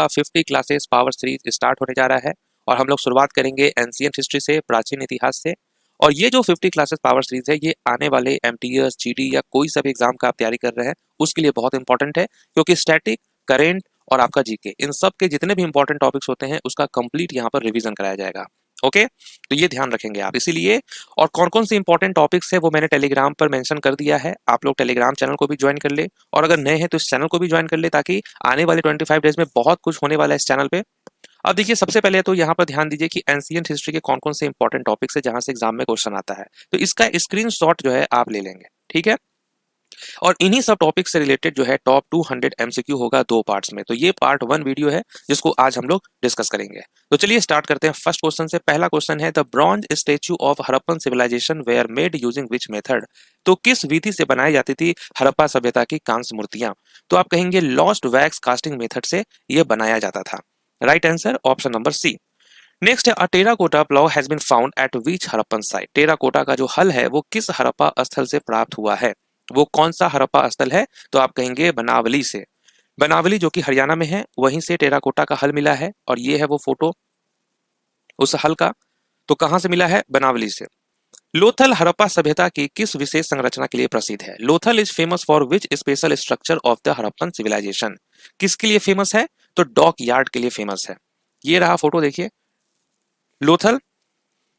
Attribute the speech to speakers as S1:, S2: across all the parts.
S1: का 50 classes power series start होने जा रहा है और हम लोग शुरुआत करेंगे एंशिएंट हिस्ट्री से, प्राचीन इतिहास से। और ये जो 50 क्लासेस पावर सीरीज है ये आने वाले एमटीएस, जीडी या कोई सा भी एग्जाम का आप तैयारी कर रहे हैं उसके लिए बहुत इंपॉर्टेंट है, क्योंकि स्टैटिक, करेंट और आपका जीके इन सब के जितने भी इंपॉर्टेंट टॉपिक्स होते हैं उसका कंप्लीट यहाँ पर रिवीजन कराया जाएगा। ओके, तो ये ध्यान रखेंगे आप इसीलिए। और कौन कौन से इंपॉर्टेंट टॉपिक्स है वो मैंने टेलीग्राम पर मेंशन कर दिया है, आप लोग टेलीग्राम चैनल को भी ज्वाइन कर ले, और अगर नए हैं तो इस चैनल को भी ज्वाइन कर ले, ताकि आने वाले 25 डेज में बहुत कुछ होने वाला है इस चैनल पे। अब देखिए, सबसे पहले तो यहाँ पर ध्यान दीजिए कि एंशिएंट हिस्ट्री के कौन कौन से इंपॉर्टेंट टॉपिक्स है जहां से एग्जाम में क्वेश्चन आता है, तो इसका स्क्रीनशॉट जो है आप ले लेंगे, ठीक है। और इन्हीं सब टॉपिक से रिलेटेड जो है टॉप 200 एमसीक्यू होगा 2 पार्ट्स में, तो ये पार्ट 1 वीडियो है जिसको आज हम लोग डिस्कस करेंगे। तो चलिए स्टार्ट करते हैं फर्स्ट क्वेश्चन से। पहला क्वेश्चन है, the bronze statue of Harappan civilization were made using which method. तो किस विधि से बनाई जाती थी हड़प्पा सभ्यता की कांस्य मूर्तियां? तो आप कहेंगे लॉस्ट वैक्स कास्टिंग मेथड से यह बनाया जाता था। Right answer option number C. Next है, a terracotta plough has been found at which Harappan site. Terracotta का जो हल है वो किस हड़प्पा स्थल से प्राप्त हुआ है? वो कौन सा हड़प्पा स्थल है? तो आप कहेंगे बनावली से। बनावली जो कि हरियाणा में है, वहीं से टेराकोटा का हल मिला है, और ये है वो फोटो उस हल का। तो कहां से मिला है? बनावली से। लोथल हड़प्पा सभ्यता की किस विशेष संरचना के लिए प्रसिद्ध है? Lothal is famous for which special structure of the Harappan civilization. किसके लिए फेमस है? तो डॉक यार्ड के लिए फेमस है। ये रहा फोटो, देखिए। लोथल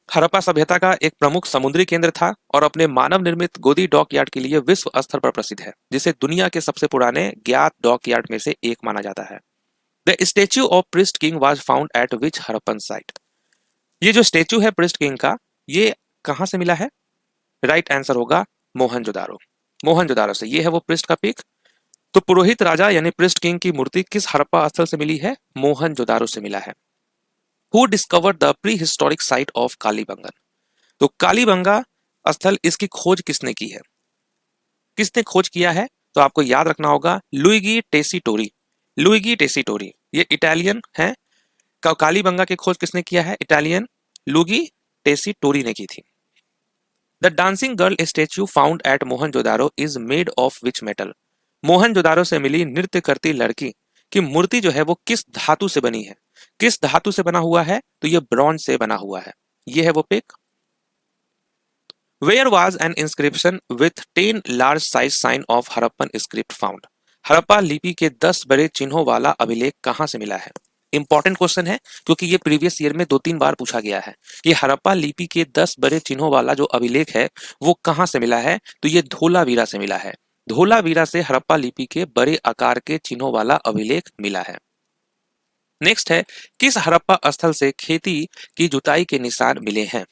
S1: हड़प्पा सभ्यता का एक प्रमुख समुद्री केंद्र था और अपने मानव निर्मित गोदी डॉक यार्ड के लिए विश्व स्तर पर प्रसिद्ध है, जिसे दुनिया के सबसे पुराने ज्ञात डॉक यार्ड में से एक माना जाता है। The statue of priest king was found at which Harappan site. ये जो स्टेच्यू है प्रिस्ट किंग का, ये कहां से मिला है? राइट आंसर होगा मोहनजोदारो। मोहनजोदारो से। ये है वो प्रिस्ट का पीक। तो पुरोहित राजा यानी प्रिस्ट किंग की मूर्ति किस हड़प्पा स्थल से मिली है? मोहनजोदारो से मिला है। Who discovered the pre historic site of Kalibangan. तो कालीबंगा स्थल, इसकी खोज किसने की है? किसने खोज किया है? तो आपको याद रखना होगा लुइगी टेसीटोरी। लुइगी टेसीटोरी ये इटालियन है। कालीबंगा की खोज किसने किया है? इटालियन लुइगी टेसीटोरी ने की थी। The dancing girl statue found at Mohenjodaro is made of which metal. Mohenjodaro से मिली नृत्य करती लड़की की मूर्ति जो है वो किस धातु से बनी है? किस धातु से बना हुआ है? तो ये ब्रॉन्ज से बना हुआ है। ये है वो pick. Where was an inscription with 10 large size sign of Harappan script found. Harappa लिपि के 10 बड़े चिन्हों वाला अभिलेख कहां से मिला है? इंपॉर्टेंट क्वेश्चन है, क्योंकि ये प्रीवियस ईयर में 2-3 बार पूछा गया है। ये हड़प्पा लिपि के 10 बड़े चिन्हों वाला जो अभिलेख है वो कहां से मिला है? तो ये धोलावीरा से मिला है। धोलावीरा से हड़प्पा लिपि के बड़े आकार के चिन्हों वाला अभिलेख मिला है। नेक्स्ट है, किस हड़प्पा स्थल से खेती की जुताई के निशान मिले हैं?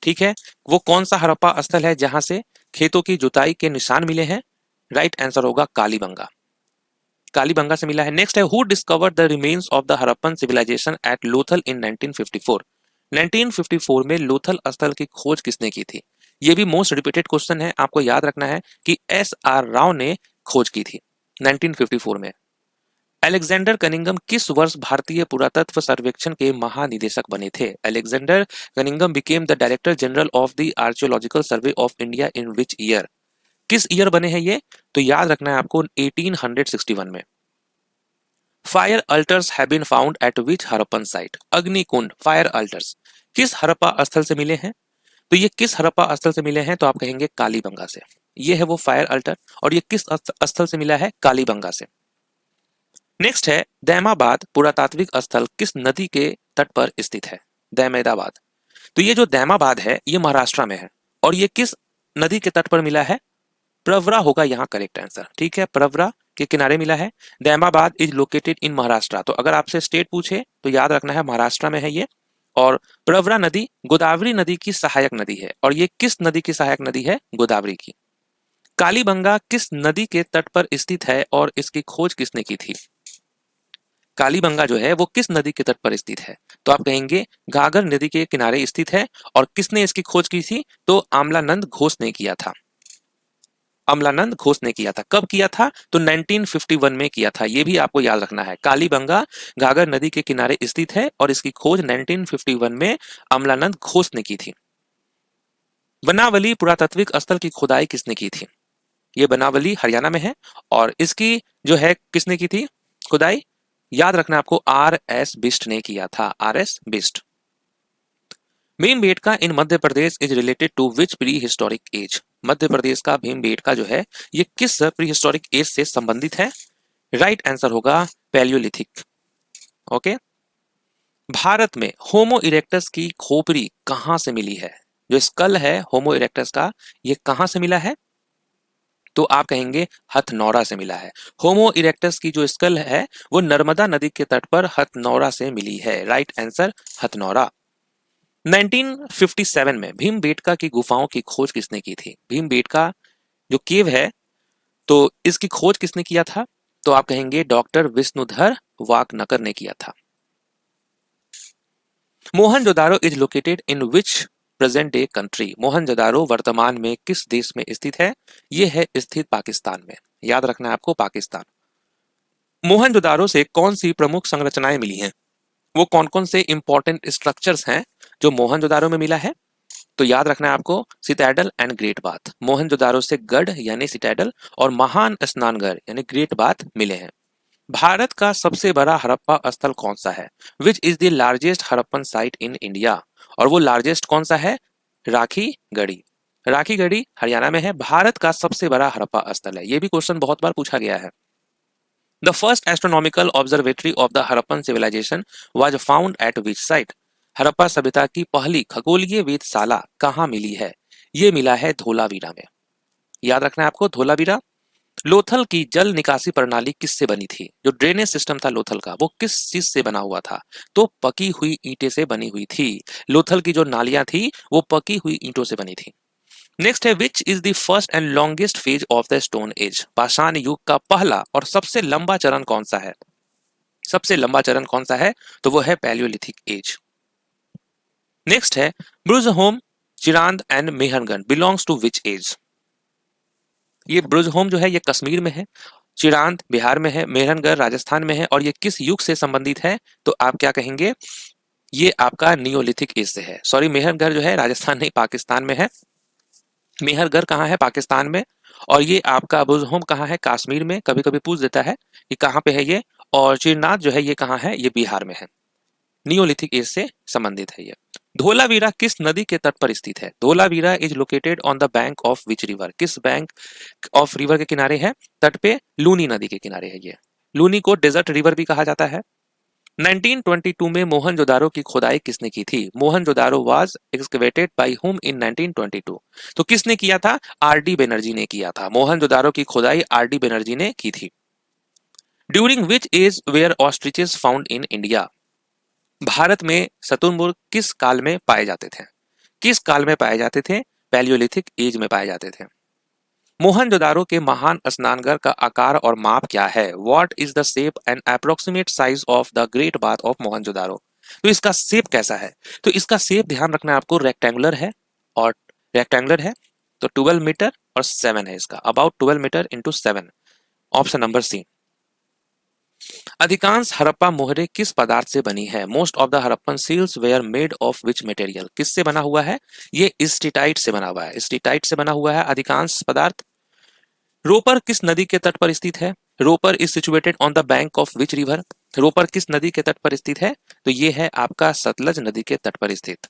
S1: ठीक है, वो कौन सा हड़प्पा स्थल है जहां से खेतों की जुताई के निशान मिले हैं? राइट आंसर होगा कालीबंगा। कालीबंगा से मिला है। नेक्स्ट है, who discovered the remains of the Harappan civilisation at Lothal in 1954। 1954 में लोथल स्थल की खोज किसने की थी? ये भी मोस्ट रिपीटेड क्वेश्चन है, आपको याद रखना है कि एस.आर. राव ने खोज की थी 1954 में। अलेक्जेंडर कनिंघम किस वर्ष भारतीय पुरातत्व सर्वेक्षण के महानिदेशक बने थे? Alexander Cunningham became the director general of the archaeological survey of India in which year. किस ईयर बने हैं ये? तो याद रखना है आपको 1861 में। Fire altars have been found at which Harappan site. अग्निकुंड, फायर अल्टर्स किस हड़प्पा स्थल से मिले हैं? तो ये किस हड़प्पा स्थल से मिले हैं? तो आप कहेंगे कालीबंगा से। ये है वो फायर अल्टर, और ये किस स्थल से मिला है? कालीबंगा से। नेक्स्ट है, दैमाबाद पुरातात्विक स्थल किस नदी के तट पर स्थित है? दैमेदाबाद। तो ये जो दैमाबाद है ये महाराष्ट्र में है, और ये किस नदी के तट पर मिला है? प्रवरा होगा यहाँ करेक्ट आंसर। ठीक है, प्रवरा के किनारे मिला है। दैमाबाद इज लोकेटेड इन महाराष्ट्र। तो अगर आपसे स्टेट पूछे तो याद रखना है महाराष्ट्र में है ये। और प्रवरा नदी गोदावरी नदी की सहायक नदी है, और ये किस नदी की सहायक नदी है? गोदावरी की। कालीबंगा किस नदी के तट पर स्थित है और इसकी खोज किसने की थी? कालीबंगा जो है वो किस नदी के तट पर स्थित है? तो आप कहेंगे घाघर नदी के किनारे स्थित है। और किसने इसकी खोज की थी? तो अमलानंद घोष ने किया था। अमलानंद घोष ने किया था। कब किया था? तो 1951 में किया था। ये भी आपको याद रखना है। कालीबंगा घाघर नदी के किनारे स्थित है और इसकी खोज 1951 में अमलानंद घोष ने की थी। बनावली पुरातात्विक स्थल की खुदाई किसने की थी? ये बनावली हरियाणा में है, और इसकी जो है किसने की थी खुदाई? याद रखना आपको, आर एस बिस्ट ने किया था, R S Bisht. Bhimbetka in Madhya Pradesh is related to which prehistoric age? Madhya Pradesh का भीमबेटका जो है ये किस प्री हिस्टोरिक एज से संबंधित है? राइट आंसर होगा पैलियोलिथिक। ओके। भारत में होमो इरेक्टस की खोपड़ी कहां से मिली है? जो स्कल है होमो इरेक्टस का, ये कहां से मिला है? तो आप कहेंगे हथनौरा से मिला है। होमो इरेक्टस की जो स्कल है वो नर्मदा नदी के तट पर हथनौरा से मिली है। Right answer Hathnora. 1957 में भीमबेटका की गुफाओं की खोज किसने की थी? भीमबेटका जो केव है तो इसकी खोज किसने किया था? तो आप कहेंगे डॉक्टर विष्णुधर वाकनकर ने किया था। Mohenjodaro is located in which present day country? Mohenjodaro वर्तमान में किस देश में स्थित है? यह है स्थित पाकिस्तान में। याद रखना है आपको, पाकिस्तान। मोहनजोदारो से कौन सी प्रमुख संरचनाएं मिली हैं? वो कौन कौन से इंपॉर्टेंट स्ट्रक्चर्स हैं जो मोहनजोदारो में मिला है? तो याद रखना है आपको, सिटैडल एंड ग्रेट बाथ। मोहनजोदारो से गढ़ यानी सिटैडल और महान स्नानघर यानी ग्रेट बाथ मिले हैं। भारत का सबसे बड़ा हड़प्पा स्थल कौन सा है? Which is the largest Harappan site in India? और वो लार्जेस्ट कौन सा है? राखी गढ़ी। राखी गढ़ी हरियाणा में है, भारत का सबसे बड़ा हड़प्पा स्थल है। ये भी क्वेश्चन बहुत बार पूछा गया है। The first astronomical observatory of the Harappan civilization was found at which site? Harappa सभ्यता की पहली खगोलीय वेधशाला कहाँ मिली है? ये मिला है धोलावीरा में। याद रखना है आपको, धोलावीरा। लोथल की जल निकासी प्रणाली किससे बनी थी? जो ड्रेनेज सिस्टम था लोथल का वो किस चीज से बना हुआ था? तो पकी हुई ईंटें से बनी हुई थी। लोथल की जो नालियां थी वो पकी हुई ईंटों से बनी थी। नेक्स्ट है, which is the first and longest phase of the stone age? पाषाण युग का पहला और सबसे लंबा चरण कौन सा है? सबसे लंबा चरण कौन सा है? तो वो है पैलियोलिथिक एज। नेक्स्ट है, Burzahom, Chirand and Mehrgarh belongs to which age? ये ब्रुजहोम जो है ये कश्मीर में है, चिरांद बिहार में है, मेहरगढ़ राजस्थान में है, और ये किस युग से संबंधित है? तो आप क्या कहेंगे? ये आपका नियोलिथिक एज से है। सॉरी, मेहरगढ़ जो है राजस्थान नहीं पाकिस्तान में है। मेहरगढ़ कहाँ है? पाकिस्तान में। और ये आपका ब्रुजहोम कहाँ है? कश्मीर में। कभी कभी पूछ देता है कि कहाँ पे है ये। और चिरनाथ जो है ये कहाँ है? ये बिहार में है। नियोलिथिक एज से संबंधित है ये। धोलावीरा किस नदी के तट पर स्थित है? Dholavira is located on the bank of which river? किस बैंक ऑफ रिवर के किनारे है? तट पे लूनी नदी के किनारे है ये। लूनी को डेजर्ट रिवर भी कहा जाता है। 1922 में मोहनजोदारो की खुदाई किसने की थी? Mohenjodaro was excavated by whom इन 1922? तो किसने किया था? आर डी बनर्जी ने किया था। मोहनजोदारो की खुदाई आर डी बनर्जी ने की थी। During which age were ostriches found in India? Bharat में शतुरमुर्ग किस काल में पाए जाते थे? किस काल में पाए जाते थे? पैलियोलिथिक एज में पाए जाते थे। मोहनजोदारो के महान स्नानघर का आकार और माप क्या है? What is the shape and approximate size of the great bath of Mohenjodaro? तो इसका शेप कैसा है? तो इसका शेप ध्यान रखना है आपको, रेक्टेंगुलर है। और रेक्टेंगुलर है तो 12 मीटर और 7 है इसका, about 12 metre into 7। Option number C. अधिकांश हड़प्पा मोहरे किस पदार्थ से बनी है? Most of the Harappan seals were made of which material? किससे बना हुआ है? ये स्टीटाइट से बना हुआ है। स्टीटाइट से बना हुआ है अधिकांश पदार्थ। रोपर किस नदी के तट पर स्थित है? Ropar is situated on the bank of which river? Ropar किस नदी के तट पर स्थित है? तो ये है आपका सतलज नदी के तट पर स्थित।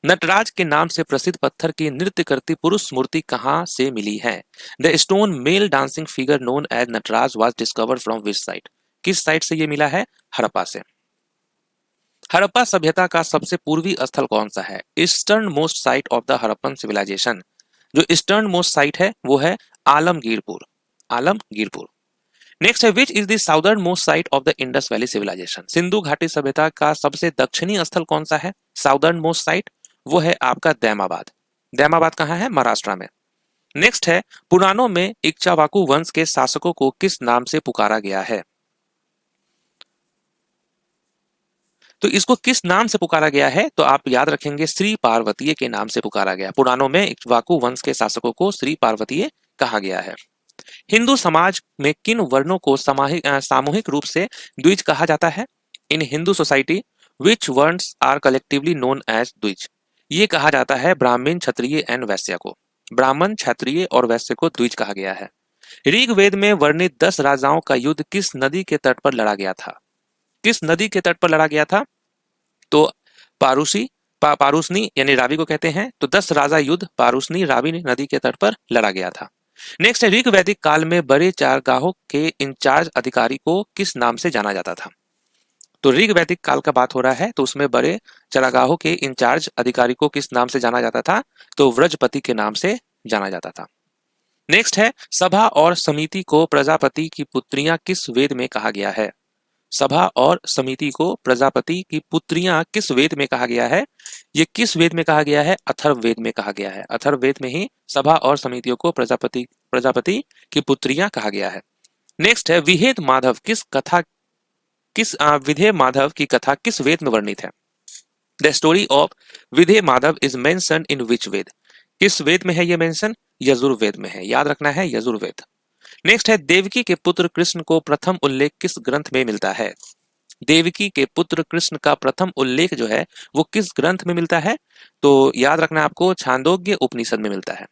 S1: नटराज के नाम से प्रसिद्ध पत्थर की नृत्य करती पुरुष मूर्ति कहां से मिली है? The stone male dancing figure known as Nataraja was discovered from which site? किस साइट से ये मिला है? हड़प्पा से। हड़प्पा सभ्यता का सबसे पूर्वी स्थल कौन सा है? Eastern most site of the Harappan civilization. जो ईस्टर्न मोस्ट साइट है वो है आलमगीरपुर। आलमगीरपुर। नेक्स्ट है, which is the southern most site of the Indus valley civilization? Sindhu घाटी सभ्यता का सबसे दक्षिणी स्थल कौन सा है? साउदर्न मोस्ट साइट वो है आपका दैमाबाद। दैमाबाद कहाँ है? महाराष्ट्र में। नेक्स्ट है, पुराणों में इक्ष्वाकु वंश के शासकों को किस नाम से पुकारा गया है? तो इसको किस नाम से पुकारा गया है? तो आप याद रखेंगे, श्री पार्वतीय के नाम से पुकारा गया। पुराणों में इक्ष्वाकु वंश के शासकों को श्री पार्वतीय कहा गया है। हिंदू समाज में किन वर्णों को सामूहिक रूप से द्विज कहा जाता है? In Hindu society which varnas are collectively known as dwija? ये कहा जाता है ब्राह्मण, क्षत्रिय एंड वैश्य को। ब्राह्मण, क्षत्रिय और वैश्य को द्विज कहा गया है। ऋग्वेद में वर्णित 10 राजाओं का युद्ध किस नदी के तट पर लड़ा गया था? किस नदी के तट पर लड़ा गया था? तो पारुसनी यानी रावी को कहते हैं। तो 10 राजा युद्ध पारुसनी रावी नदी के तट पर लड़ा गया था। नेक्स्ट है, ऋग वैदिक काल में बड़े चारगाहों के इंचार्ज अधिकारी को किस नाम से जाना जाता था? तो ऋग वैदिक काल का बात हो रहा है, तो उसमें बड़े चरागाहों के इंचार्ज अधिकारी को किस नाम से जाना जाता था? तो व्रजपति के नाम से जाना जाता था। नेक्स्ट है, सभा और समिति को प्रजापति की पुत्रियां किस वेद में कहा गया है? सभा और समिति को प्रजापति की पुत्रियां किस वेद में कहा गया है? ये किस वेद में कहा गया है? अथर्व वेद में कहा गया है। अथर्व वेद में ही सभा और समितियों को प्रजापति की पुत्रियां कहा गया है। नेक्स्ट है, विधेय माधव की कथा किस वेद में वर्णित है? द स्टोरी ऑफ विधेय माधव इज मेंशन्ड इन विच वेद? किस वेद में है ये मेंशन? यजुर्वेद में है, याद रखना है, यजुर्वेद। नेक्स्ट है, देवकी के पुत्र कृष्ण को प्रथम उल्लेख किस ग्रंथ में मिलता है? देवकी के पुत्र कृष्ण का प्रथम उल्लेख जो है वो किस ग्रंथ में मिलता है? तो याद रखना आपको, छांदोग्य उपनिषद में मिलता है।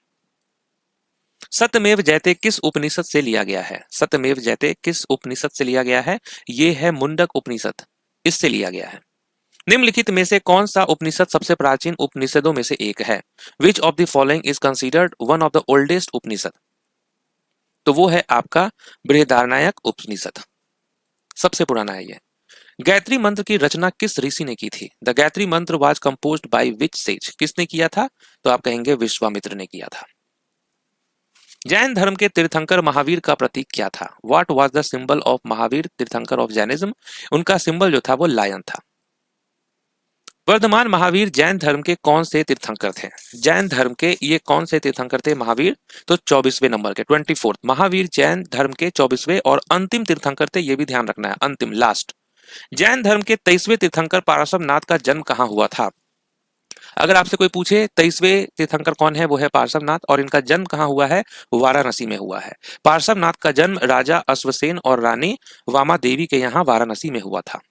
S1: सत्यमेव जयते किस उपनिषद से लिया गया है? सत्यमेव जयते किस उपनिषद से लिया गया है? ये है मुंडक उपनिषद, इससे लिया गया है। निम्नलिखित में से कौन सा उपनिषद सबसे प्राचीन उपनिषदों में से एक है? Which of the following is considered one of the oldest Upanishad? तो वो है आपका बृहदारण्यक उपनिषद, सबसे पुराना है ये। गायत्री मंत्र की रचना किस ऋषि ने की थी? द गायत्री मंत्र was composed by which says? किसने किया था? तो आप कहेंगे विश्वामित्र ने किया था। जैन धर्म के तीर्थंकर महावीर का प्रतीक क्या था? What was the symbol of Mahavir तीर्थंकर ऑफ जैनिज्म? उनका सिंबल जो था वो लायन था। वर्धमान महावीर जैन धर्म के कौन से तीर्थंकर थे? जैन धर्म के ये कौन से तीर्थंकर थे महावीर? तो 24वें नंबर के 24th महावीर जैन धर्म के 24वें और अंतिम तीर्थंकर थे, ये भी ध्यान रखना है, अंतिम, लास्ट। जैन धर्म के 23वें तीर्थंकर पार्श्वनाथ का जन्म कहाँ हुआ था? अगर आपसे कोई पूछे 23वें तीर्थंकर कौन है, वो है पार्श्वनाथ, और इनका जन्म कहाँ हुआ है? वाराणसी में हुआ है। पार्श्वनाथ का जन्म राजा अश्वसेन और रानी वामा देवी के यहाँ वाराणसी में हुआ था।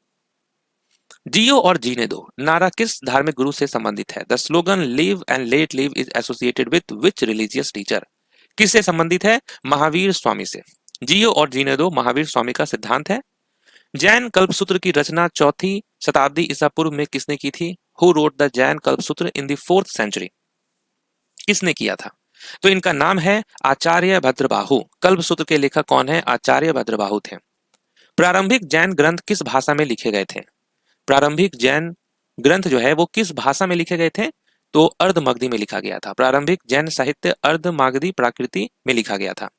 S1: जियो और जीने दो नारा किस धार्मिक गुरु से संबंधित है? The slogan live and let live is associated with which religious teacher? किससे संबंधित है? महावीर स्वामी से। जियो और जीने दो महावीर स्वामी का सिद्धांत है। जैन कल्पसूत्र की रचना 4वीं शताब्दी ईसा पूर्व में किसने की थी? Who wrote the Jain Kalpasutra in the 4th century? किसने किया था? तो इनका नाम है आचार्य भद्रबाहु। कल्पसूत्र के लेखक कौन है? आचार्य भद्रबाहु थे। प्रारंभिक जैन ग्रंथ किस भाषा में लिखे गए थे? प्रारंभिक जैन ग्रंथ जो है वो किस भाषा में लिखे गए थे? तो अर्धमागधी में लिखा गया था। प्रारंभिक जैन साहित्य अर्धमागधी प्राकृति में लिखा गया था।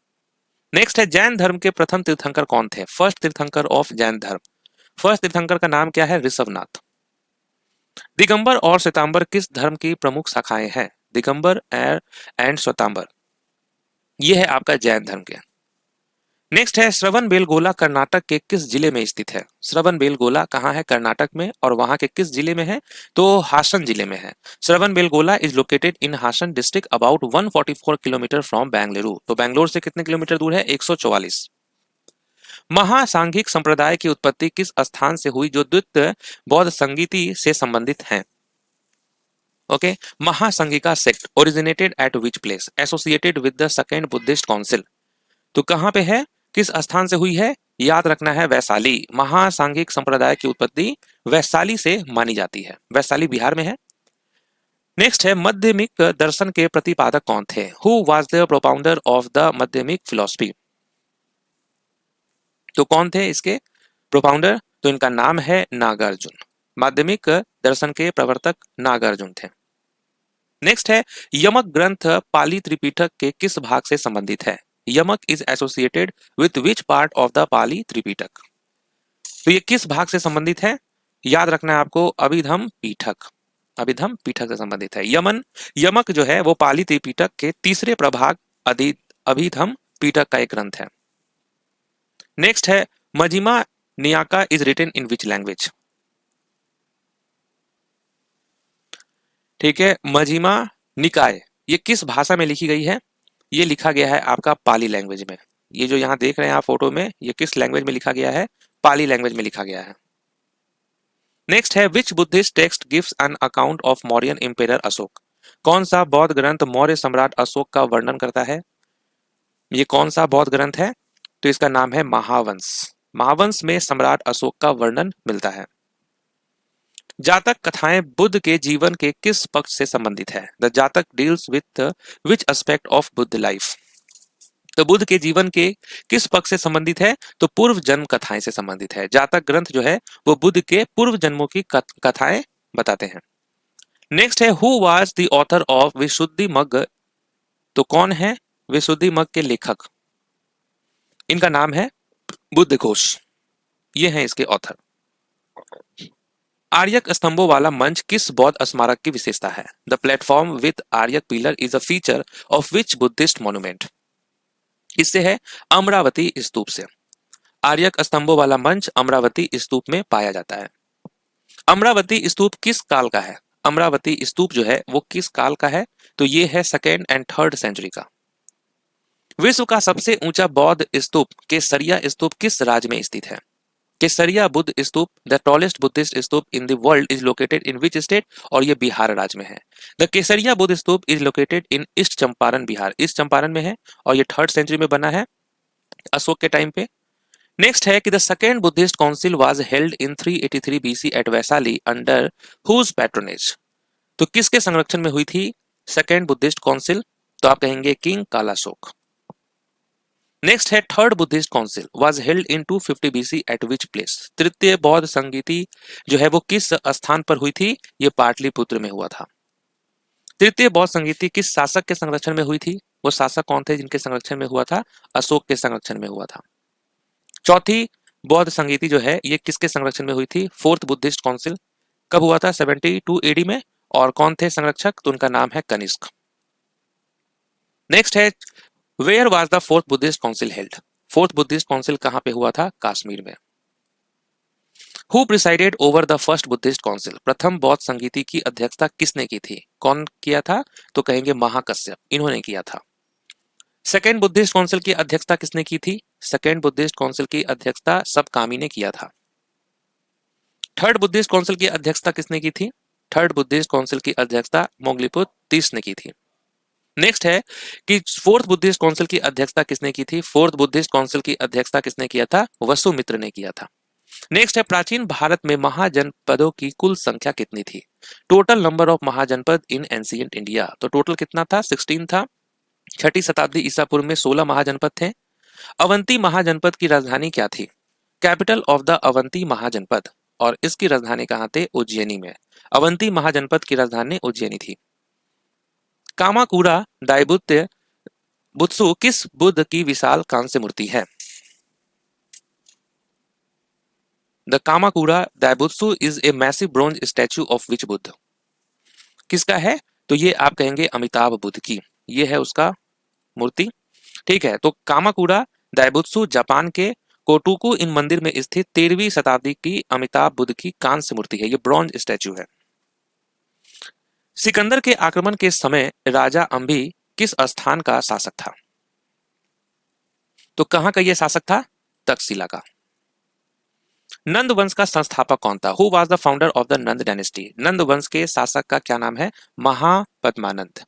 S1: नेक्स्ट है, जैन धर्म के प्रथम तीर्थंकर कौन थे? फर्स्ट तीर्थंकर ऑफ जैन धर्म। फर्स्ट तीर्थंकर का नाम क्या है? ऋषभनाथ। दिगंबर और श्वेतांबर किस धर्म की प्रमुख शाखाएं हैं? दिगंबर एंड श्वेतांबर ये है आपका जैन धर्म के। नेक्स्ट है, श्रवणबेलगोला कर्नाटक के किस जिले में स्थित है? श्रवणबेलगोला कहाँ है? कर्नाटक में, और वहां के किस जिले में है? तो हासन जिले में है। Shravanabelagola is located in Hassan district about 144 kilometre from Bengaluru. तो बेंगलोर से कितने किलोमीटर दूर है? 144। महासांघिक संप्रदाय की उत्पत्ति किस स्थान से हुई जो द्वितीय बौद्ध संगीति से संबंधित है? Okay, Mahasanghika sect originated eight which place? Associated with the second Buddhist council. तो कहां पे है, किस स्थान से हुई है? याद रखना है, वैशाली। महासांघिक संप्रदाय की उत्पत्ति वैशाली से मानी जाती है। वैशाली बिहार में है। नेक्स्ट है, माध्यमिक दर्शन के प्रतिपादक कौन थे? Who was the propounder of the माध्यमिक फिलॉसफी? तो कौन थे इसके प्रोपाउंडर? तो इनका नाम है नागार्जुन। माध्यमिक दर्शन के प्रवर्तक नागार्जुन थे। नेक्स्ट है, यमक ग्रंथ पाली त्रिपिटक के किस भाग से संबंधित है? Yamaka is associated with which part of the Pali Tripitaka? तो ये किस भाग से संबंधित है? याद रखना है आपको, अभिधम पीठक। अभिधम पीठक से संबंधित है। यमक जो है वो पाली त्रिपिटक के तीसरे प्रभाग अभिधम पीठक का एक ग्रंथ है। नेक्स्ट है, Majjhima Nikaya is written in which language? ठीक है, मजिमा निकाय ये किस भाषा में लिखी गई है? ये लिखा गया है आपका पाली लैंग्वेज में। ये जो यहां देख रहे हैं आप फोटो में, ये किस लैंग्वेज में लिखा गया है? पाली लैंग्वेज में लिखा गया है। नेक्स्ट है, which Buddhist text gives an account of Mauryan emperor Ashoka? कौन सा बौद्ध ग्रंथ मौर्य सम्राट अशोक का वर्णन करता है? ये कौन सा बौद्ध ग्रंथ है? तो इसका नाम है महावंश। महावंश में सम्राट अशोक का वर्णन मिलता है। जातक कथाएं बुद्ध के जीवन के किस पक्ष से संबंधित है? द जातक deals with which aspect of Buddha life? तो बुद्ध के जीवन के किस पक्ष से संबंधित है? तो पूर्व जन्म कथाएं से संबंधित है। जातक ग्रंथ जो है वो बुद्ध के पूर्व जन्मों की कथाएं बताते हैं। नेक्स्ट है who was the author of Visuddhimagga? तो कौन है विशुद्धिमग्ग के लेखक? इनका नाम है बुद्ध घोष, ये हैं इसके ऑथर। आर्यक स्तंभों वाला मंच किस बौद्ध स्मारक की विशेषता है? The platform with Aryak pillar is a feature of which Buddhist monument? इससे है अमरावती स्तूप से। आर्यक स्तंभों वाला मंच अमरावती स्तूप में पाया जाता है। अमरावती स्तूप किस काल का है? अमरावती स्तूप जो है वो किस काल का है? तो ये है 2nd एंड 3rd सेंचुरी का। विश्व का सबसे ऊंचा बौद्ध स्तूप केसरिया स्तूप किस राज्य में स्थित है? Kesariya Buddha stupa the tallest Buddhist stupa in the world is located in which state? और ये बिहार राज्य में है। The Kesariya Buddha stupa is located in East Champaran Bihar, East Champaran में है और ये 3rd सेंचुरी में बना है अशोक के टाइम पे। नेक्स्ट है कि the second Buddhist council was held in 383 BC at Vaishali under whose patronage? तो किसके संरक्षण में हुई थी सेकेंड बुद्धिस्ट काउंसिल? तो आप कहेंगे किंग कालाशोक। नेक्स्ट है third Buddhist council was held in 250 BC eight which place? तृतीय बौद्ध संगीति जो है वो किस स्थान पर हुई थी? ये पाटलिपुत्र में हुआ था। तृतीय बौद्ध संगीति किस शासक के संरक्षण में हुई थी? वो शासक कौन थे जिनके संरक्षण में हुआ था? अशोक के संरक्षण में हुआ था। चौथी बौद्ध संगीति जो है ये किसके संरक्षण में हुई थी? फोर्थ बुद्धिस्ट काउंसिल कब हुआ था? 72 एडी में। और कौन थे संरक्षक? तो उनका नाम है कनिष्क। नेक्स्ट है where was the fourth Buddhist council held? Fourth Buddhist council कहां पे हुआ था? कश्मीर में। Who presided over the first Buddhist council? प्रथम बौद्ध संगीति की अध्यक्षता किसने की थी? कौन किया था? तो कहेंगे महाकश्यप, इन्होंने किया था। सेकेंड बुद्धिस्ट काउंसिल की अध्यक्षता किसने की थी? सेकेंड बुद्धिस्ट काउंसिल की अध्यक्षता सबकामी ने किया था। थर्ड बुद्धिस्ट काउंसिल की अध्यक्षता किसने की थी? थर्ड बुद्धिस्ट काउंसिल की अध्यक्षता मोंगलीपुत तीस ने की थी। नेक्स्ट है कि फोर्थ बुद्धिस्ट काउंसिल की अध्यक्षता किसने की थी? फोर्थ बुद्धिस्ट काउंसिल की अध्यक्षता किसने किया था? वसुमित्र ने किया था। नेक्स्ट है प्राचीन भारत में महाजनपदों की कुल संख्या कितनी थी? Total number of mahajanapada in ancient India. तो टोटल कितना था? 16 था। 6ठी शताब्दी ईसा पूर्व में 16 महाजनपद थे। अवंती महाजनपद की राजधानी क्या थी? कैपिटल ऑफ द अवंती महाजनपद, और इसकी राजधानी कहां थे? उज्जैनी में। अवंती महाजनपद की राजधानी उज्जैनी थी। कामाकुरा दायबुत्य बुत्सु किस बुद्ध की विशाल कांस्य मूर्ति है? The Kamakura Daibutsu is a massive bronze statue of which Buddha? किसका है? तो ये आप कहेंगे अमिताभ बुद्ध की, ये है उसका मूर्ति। ठीक है, तो कामाकुरा दायबुत्सु जापान के कोटुकु इन मंदिर में स्थित 13वीं शताब्दी की अमिताभ बुद्ध की कांस्य मूर्ति है, ये ब्रॉन्ज स्टैच्यू है। सिकंदर के आक्रमण के समय राजा अंबी किस स्थान का शासक था? तो कहां का यह शासक था? तक्षशिला का। नंद वंश का संस्थापक कौन था? Who was the founder of the Nanda dynasty? Nanda वंश के शासक का क्या नाम है? महापद्मानंद।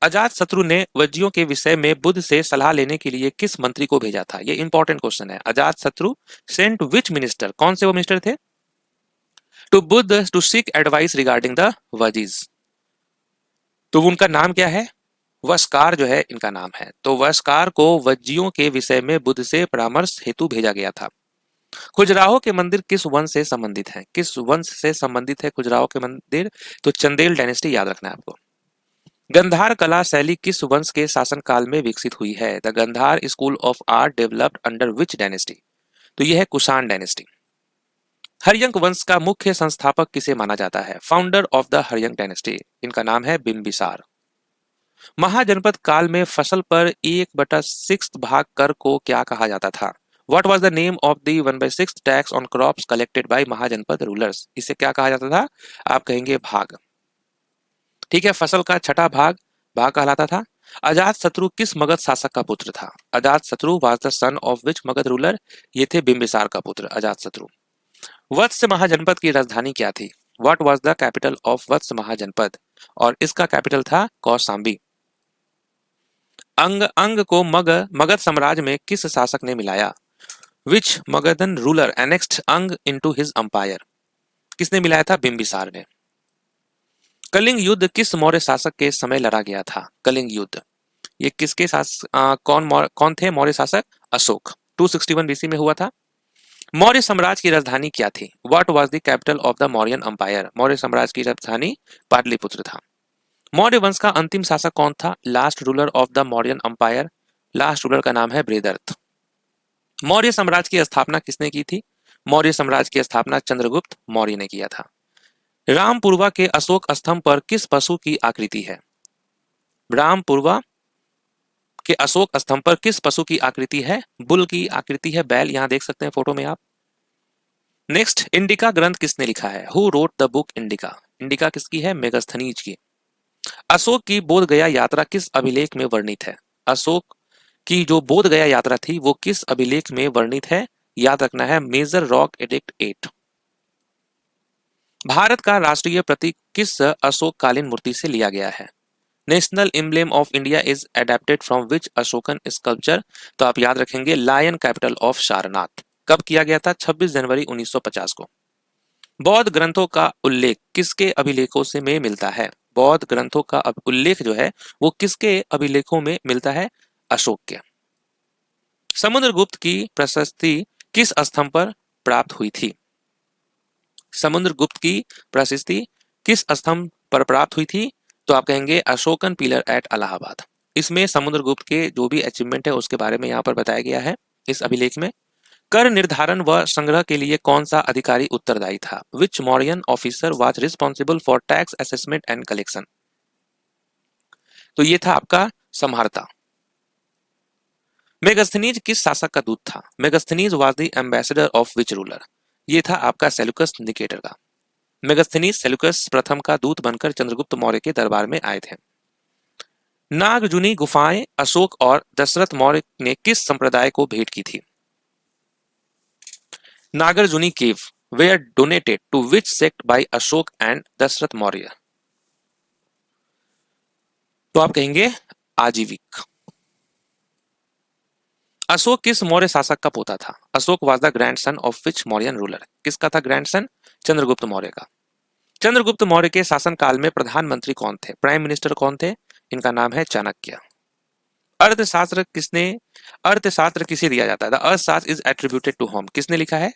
S1: अजात शत्रु ने वज्जियों के विषय में बुद्ध से सलाह लेने के लिए किस मंत्री को भेजा था? ये इंपॉर्टेंट क्वेश्चन है। अजात शत्रु सेंट विच मिनिस्टर? कौन से वो मिनिस्टर थे? To Buddha to seek advice regarding the Vajjis. तो उनका नाम क्या है? वस्कार जो है इनका नाम है। तो वस्कार को वज्जियों के विषय में बुद्ध से परामर्श हेतु भेजा गया था। खजुराहो के मंदिर किस वंश से संबंधित है? किस वंश से संबंधित है खजुराहो के मंदिर? तो चंदेल डायनेस्टी याद रखना है आपको। गंधार कला शैली किस वंश के शासनकाल में विकसित हुई है? The Gandhara school of art developed under which dynasty? तो यह है कुषाण डायनेस्टी। हर्यंक वंश का मुख्य संस्थापक किसे माना जाता है? Founder of the Haryanka dynasty, इनका नाम है बिंबिसार। महाजनपद काल में फसल पर 1/6 भाग कर को क्या कहा जाता था? What was the name of the 1/6 tax on crops collected by mahajanapada rulers? इसे क्या कहा जाता था? आप कहेंगे भाग। ठीक है, फसल का छठा भाग भाग कहलाता था। अजात शत्रु किस मगध शासक का पुत्र था? अजात शत्रु was the son of which Magadh ruler? ये थे बिंबिसार का पुत्र अजात शत्रु। वत्स महाजनपद की राजधानी क्या थी? What was the capital of वत्स महाजनपद? और इसका कैपिटल था कौशाम्बी। अंग को मगध साम्राज्य में किस शासक ने मिलाया? विच मगधन रूलर एनेक्स्ड अंग इनटू हिज अंपायर, किसने मिलाया था? बिंबिसार ने। कलिंग युद्ध किस मौर्य शासक के समय लड़ा गया था? कलिंग युद्ध ये किसके कौन थे मौर्य शासक? अशोक। 261 बीसी में हुआ था। मौर्य साम्राज्य की राजधानी क्या थी? What was the capital of the Mauryan umpire? Maurya साम्राज्य की राजधानी पाटलिपुत्र था। मौर्य वंश का अंतिम शासक कौन था? Last ruler of the Mauryan umpire, last ruler का नाम है बृहदर्थ। मौर्य साम्राज्य की स्थापना किसने की थी? मौर्य साम्राज्य की स्थापना चंद्रगुप्त मौर्य ने किया था। रामपुरवा के अशोक स्तंभ पर किस पशु की आकृति है? रामपुरवा के अशोक स्तंभ पर किस पशु की आकृति है? बुल की आकृति है, बैल, यहां देख सकते हैं फोटो में आप। नेक्स्ट, इंडिका ग्रंथ किसने लिखा है? Who wrote the book indica? Indica किसकी है? मेगस्थनीज की। अशोक की बोध गया यात्रा किस अभिलेख में वर्णित है? अशोक की जो बोध गया यात्रा थी वो किस अभिलेख में वर्णित है? याद रखना है, मेजर रॉक एडिक्ट 8। भारत का राष्ट्रीय प्रतीक किस अशोककालीन मूर्ति से लिया गया है? National emblem of India is adapted from which Ashokan sculpture? तो आप याद रखेंगे लायन कैपिटल ऑफ सारनाथ। कब किया गया था? 26 जनवरी 1950 को। बौद्ध ग्रंथों का उल्लेख किसके अभिलेखों से में मिलता है? बौद्ध ग्रंथों का उल्लेख जो है वो किसके अभिलेखों में मिलता है? अशोक के। समुद्रगुप्त की प्रशस्ति किस स्तंभ पर प्राप्त हुई थी? समुद्रगुप्त की प्रशस्ति किस स्तंभ पर प्राप्त हुई थी? तो आप कहेंगे अशोकन पिलर एट इलाहाबाद। इसमें समुद्रगुप्त के जो भी अचीवमेंट है उसके बारे में यहाँ पर बताया गया है इस अभिलेख में। कर निर्धारण व संग्रह के लिए कौन सा अधिकारी उत्तरदायी था? Which Mauryan officer was responsible for tax assessment and collection? तो ये था आपका समहर्ता। मेगस्थनीज किस शासक का दूत था? Megasthenes was the ambassador of which ruler? ये था आपका सेल्यूकस निकेटर का। मेगस्थनीज सेल्यूकस प्रथम का दूत बनकर चंद्रगुप्त मौर्य के दरबार में आए थे। नागजुनी गुफाएं अशोक और दशरथ मौर्य ने किस संप्रदाय को भेंट की थी? Nagarjuni cave were donated to which sect by Ashoka and Dasharatha Maurya? तो आप कहेंगे आजीविक। अशोक किस मौर्य शासक का पोता था? Ashok was the grandson of which Mauryan ruler? किसका था ग्रैंडसन? चंद्रगुप्त मौर्य का। चंद्रगुप्त मौर्य के शासनकाल में प्रधानमंत्री कौन थे? प्राइम मिनिस्टर कौन थे? इनका नाम है चाणक्य। अर्थशास्त्र किसे दिया जाता है? द अर्थशास्त्र इज एट्रीब्यूटेड टू होम? किसने लिखा है?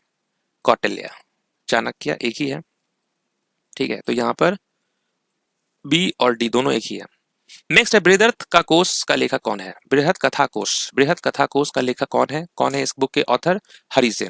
S1: कौटिल्य। चाणक्य एक ही है, ठीक है, तो यहां पर बी और डी दोनों एक ही है। नेक्स्ट है, बृहदर्थ का कोश का लेखक कौन है? बृहद कथा कोश का लेखक कौन है? कौन है इस बुक के ऑथर? हरिसेन।